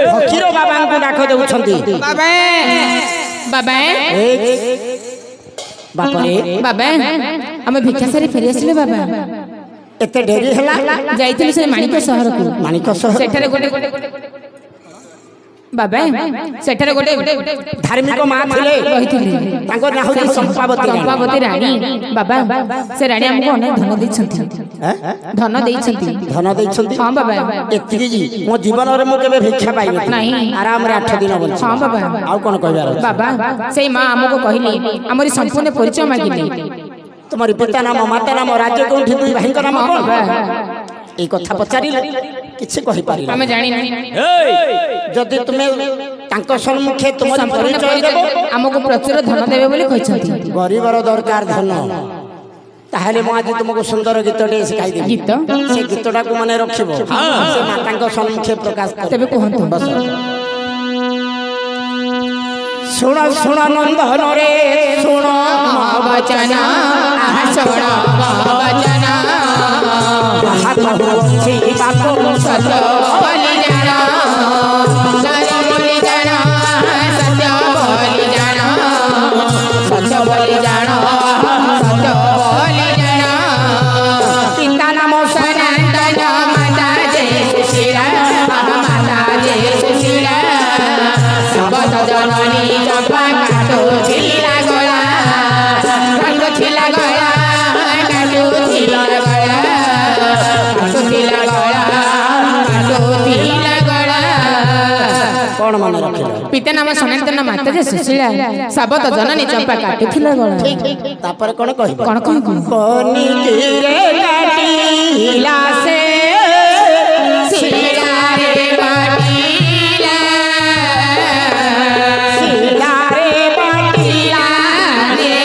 फकीर बाबा को डाक देउछंती बाबा बाबा बापा रे बाबा हम भिक्षा सारी फेरी आसिले बाबा एते ढेरी हला जाइतिले से माणिक शहर को माणिक शहर सेठारे गोटे बाबा सेठारे गोटे धार्मिक मां थिले रहिथिले तांको ना होती चंपावती रानी बाबा से रानी हमको अनेक धन देइछंती धन देइछंती हां बाबा एतिकी जी मो जीवन रे मो केबे भिक्षा पाइबे नहीं आराम रे 8 दिन बन हां बाबा आउ कोन कहबार बाबा सेई मां हमको कहली हमरी संपूर्ण परिचय मागिली तुम्हारी पिता नाम माता नाम राज्य कोठी दुई भाई नाम कोन ए कथा पचारिले किछि कहि पारि हमें जानि नहीं जदि तुमे तांको सम्मुखे तुम्हारी परिचय देबो हमको प्रचुर धन देबे बोली कहछंती गरीबर दरकार धन ताहले मो आज तुमको सुंदर गीतटे सिखाई देबी गीत से गीतटा को माने रखिबो से मातांको सम्मुखे प्रकाश कर तबे कहंतु बस सुन सुन नंदन रे सुन वचन सुन वचन हाथ होछि बाको सत्य बोली जाना सत्य बोली जाना सत्य बोली जाना सत्य बोली जाना सत्य बोली जाना पिता नाम सनातन माता जय सुशीला माता जय सुशीला सबत जननी चंपा काटो छिला गला काटो छिला गला काटो छिला गला काटो छिला गला काटो छिला गला कोन मन रखिलो पिता नाम सनातन माता जय सुशीला सबत जननी चंपा काटो छिला गला तापर कोन कहि कोन कहू कोनी गिरे काटिला से छिला रे बाटिला सीला रे बाटिला रे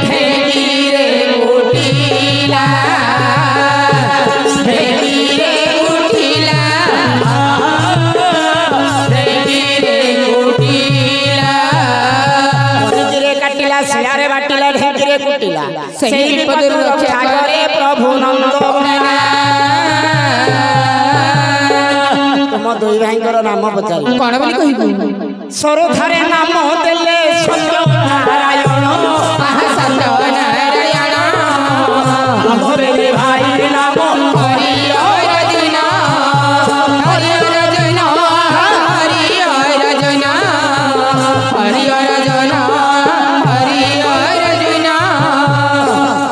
भेली रे उठिला भेली रे उठिला भेली रे उठिला कोनी गिरे काटिला सीला रे बाटिला ढेकिरे कुटिला सेही विपदरु रक्षा करे प्रभु नंद तुम दुई भाईଙ୍କର नाम पचारि कौन बोली कहबू सरोधारे नाम देले सत्य नारायण सत्य नारायण हमरे भाई नाम हरि अर्जुन हरि अर्जुन हरि अर्जुन हरि अर्जुन हरि अर्जुन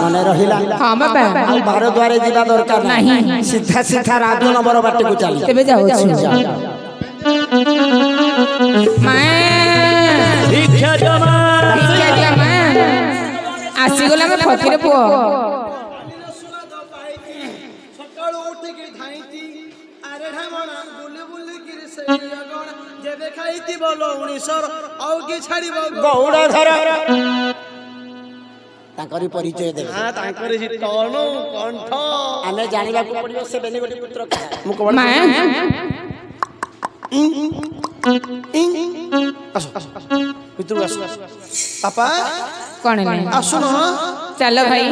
मने रहिला हाँ बाबा आ बार द्वारे जीवा दरकार नहीं सीधा सीधा राजू नंबर बाटे को चली तेबे जाओ मैं भिक्षा जमा आसी गला में फकीर पुओ सकाळू उठिकी धाइती आरे ढामणा बुली बुली किरि सेइया गण जेबे खाइती बोलो 19 आउ की छाड़ीबो गौड़धर ताकरी परिचय दे हां ताकरी जी टोनो कंठ आमे जानिबा को पड़ियो से बेनिगोटी पुत्र का मु को मैं आसो मित्रु आसो पापा कौन नहीं आसो न चलो भाई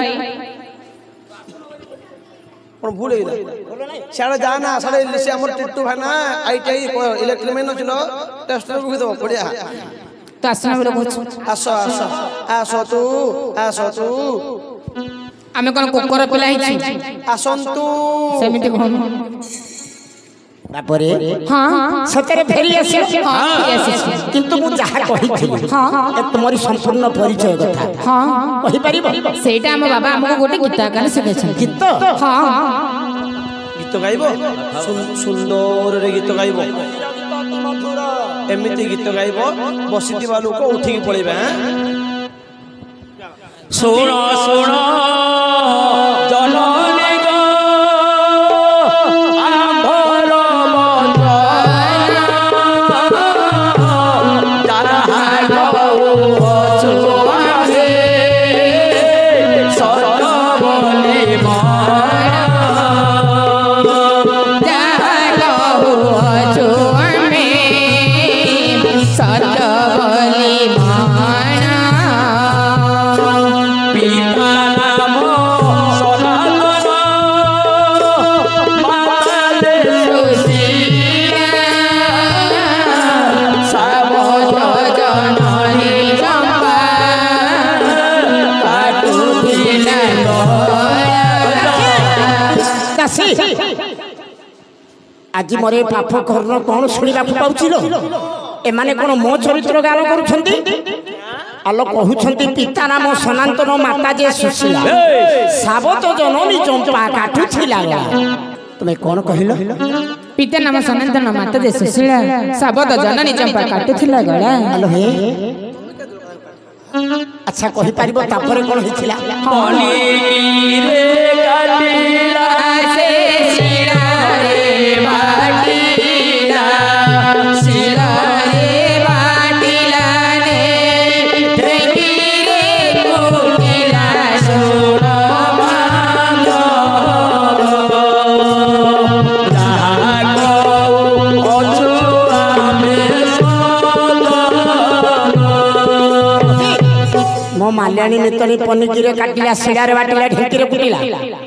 कोन भूल गइला साडे जाना साडे से हमर टिट्टू भाई ना आईटीआई इलेक्ट्रिक मैन नछलो टेस्ट को दो पड़िया तो आसना बोलो कुछ आसो आसो आसो तू आमे कोन कुकर पिला हिची आसंतु सेमिति कोन बापरे हां सतरे फेरी आसी हां यस किंतु मु जहा कहिथिली हां ए तुम्हारी संपूर्ण परिचय कथा हां कहि परिबो सेटा हम बाबा हमको गोटे गीत गान सिखाइछन गीत हां गीत गाइबो सुंदर रे गीत गाइबो एमिति गीत गाइबो बसितिबा लोक उठिकी पळेबा सुन सुन जननी गो आंभर बंदना तारा गौ चुआरे सत बोली सत बोली ଆଜି ମୋର ଏ ପାପ କର୍ଣ୍ଣ କଣ ଶୁଣିବାକୁ ପାଉଛିଲ ଏମାନେ କଣ ମୋ ଚରିତ୍ର ଗାନ କରୁଛନ୍ତି ଆଲୋ କହୁଛନ୍ତି ପିତା ନାମ ସନାତନ ମାତା ଯେ ସୁଶୀଳା ସାବତ ଜନନୀ ଚମ୍ପା କାଟୁଥିଲା তুমি কোন কহিল পিতা নাম সনাতন মাতা যে সুশীলা সাবত জননী চম্পা কাটুଥିଲା গলা আলো হে আচ্ছা কহি পারিব তারপরে কোন হইছিলা পলি রে কাটিলা সে শিলা রে বাটিলা শিলা রে বাটিলা রে দেখি রে কুটিলা সোনা मो माल्याणी नितनी पनिकिरे काटिला शिड़ारे बाटिला ढेंकीरे कुटिला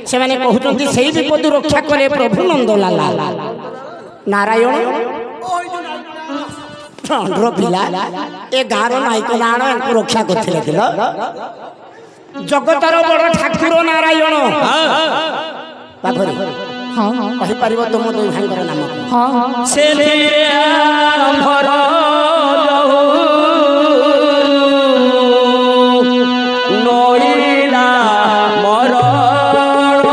से माने कहउचंती सेही विपद रक्षा करे प्रभु नंदलाला नारायण चंद्र पिला ए गार नायक नाण एंको रक्षा करथिले दिल जगतर बड़ ठाकुर नारायण बाखरी हां कहि परिबो तुम दुई भाईकर नाम हां से आरंभर নইলা মরণ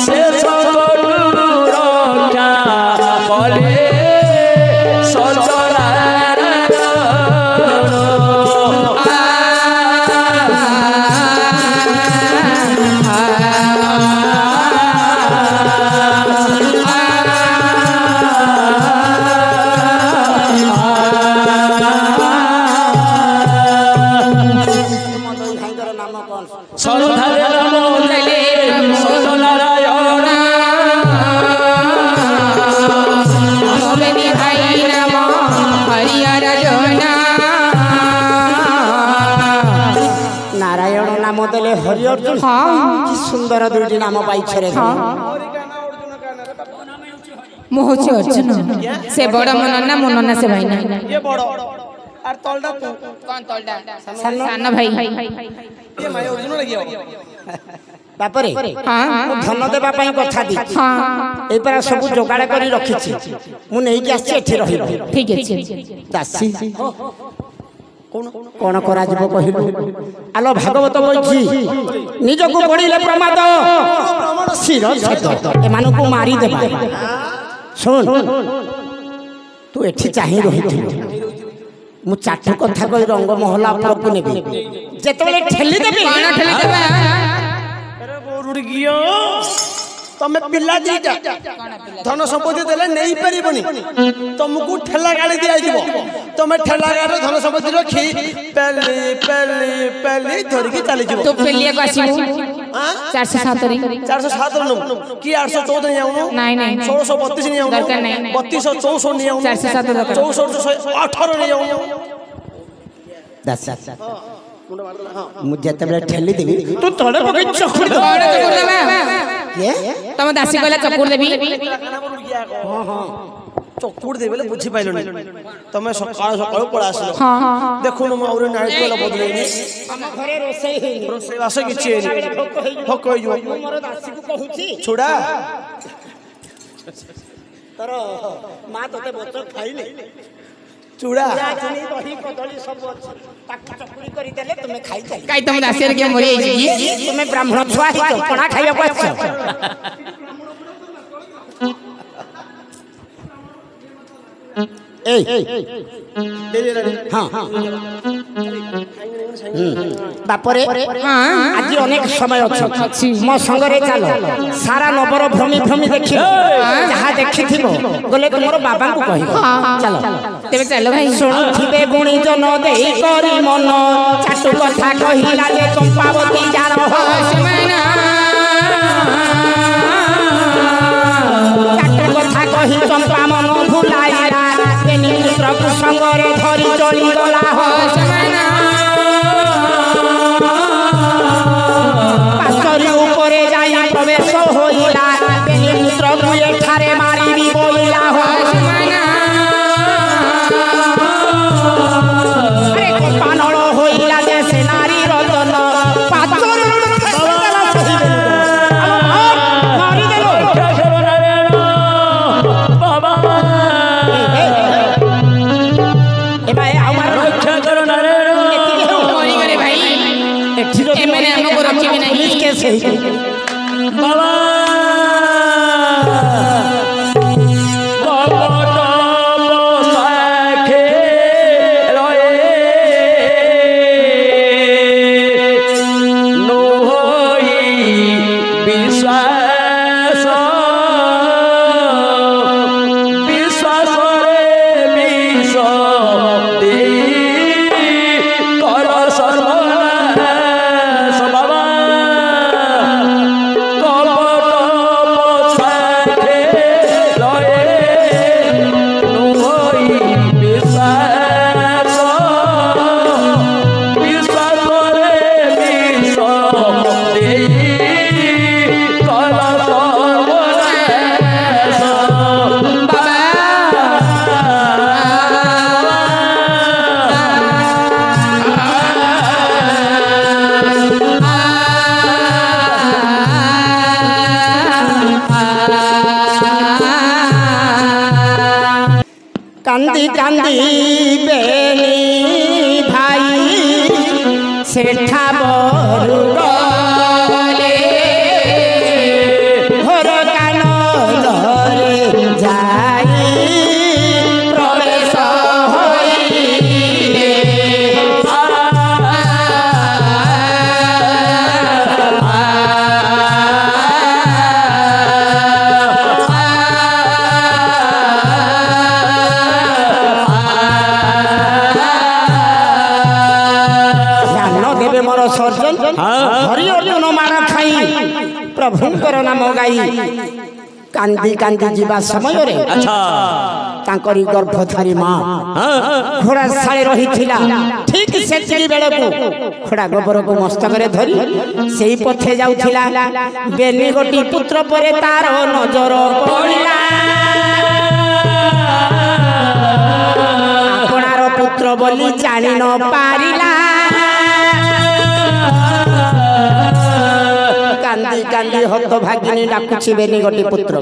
শেষ রক্ষা বলে সচরাচর সরধারে নাম দেলে সত্যনারায়ণ মোবেনি ভাই নাম হরিহর জনা नारायण नाम देले हरि अर्जुन कि सुंदर दुईटी नाम पाइछरे মো হচ্ছে অর্জুন সে বড় মননা মননা সে ভাই না ये बड़ो আর তলটা তু কোন তলডা সান ভাই ये माय अर्जुन लगियो तापरे हां धन देबा पई कथा दी हां एई पर सब जोगाड़ करी रखिछि मु नै कि आछि एठी रहिबो ठीक আছে दासी कोन करा जीव कहिलु आलो भागवत कहि निजको पड़िले प्रमाद सिर छत एमानको मारी देबा सुन तू एठी चाहि रहिथिलु मु चाटू कथा कहि रंग महला प्रभु नेबी जेतबेले ठेली देबी कोन ঠেলি দেবা अरे बोरुड़ी गियो तमे पिल्ला दीटा धन संपत्ति देले नहीं परिबनी तुमको ठेला गाड़ी दिया दिबो तमे ठेला गाड़ी धन संपत्ति रखी पहले पहले पहले धर के चली जिवो তো পেলিয়ে কাছিমু 470 407 नु की 814 नहीं आउनु নাই নাই 1632 नहीं आउनु दरकार नहीं 3264 नहीं आउनु 407 दरकार 6418 नहीं आउनु दस मु जेतबेले ठेली देबी तू तळे पकई चखुड़ी दे বড় চকুর দেবা ये তুমি দাসী কইলা চকুর দেবি हां हां चकुड़ दे बेले बुझी पाइलो नहीं तमे सकाळ सकाळ पळा आसलो हां देखो न और नाइट कोला बदलेनी हम घरे रोसई हेनी रोसे वासे किछि हेनी भक होई जो मोर दासी को कहूची छोड़ा तर मां तते बच्चा खाइले चूड़ा चिनी दही कदली सब अछि ताका चकुड़ी करी देले तुमे खाइ जाई কাই তুমি দাসী রে কে মরি আইছি तुमे ब्राह्मण छुआ हितो पणा खाइया को आछो ए हां बापरे हां आज अनेक समय अच्छी। अछि मो संगरे चलो सारा नबर भ्रमी भ्रमी देखि जहा देखिथिबो गले तुमरो बाबा को कहि चलो तेरे चलो भाई शुणुथिबे गुणी जन देई करी मन चाटु कथा कहिला जे चंपावती जान हो चाटु कथा कहि चंपा मन भुलाइला तेनी पुत्र को संगरे धरि चली गला हो पाचरी उपरे जाई प्रवेश होइला तेनी पुत्र को एठारे मारी भी बोइला हो अरे पानळ होइला जे से नारी रतन पाचरी मारी देलो ହେଇକି বাবা কান্দি কান্দি বেনি ভাই সেঠা বরু গলে ঘর কান ধরে যাই প্রবেশ হইলে सर्जन हरि अर्जुन मार खाई प्रभुंकर नाम गाई कांदी कांदी जीवा समय रे अच्छा तांकरी गर्भधारी मां घोड़ा साळे रहिथिला ठीक सेतिकी बेले को घोड़ा गोबर को मस्तक रे धरी सेही पथे जाउथिला बेनी गोटी पुत्र परे तार नजर पड़िला आपनार पुत्र बोली जानि न पारिला कांदी कांदी हत भागिनी डाकुछि बेनी गोटी पुत्र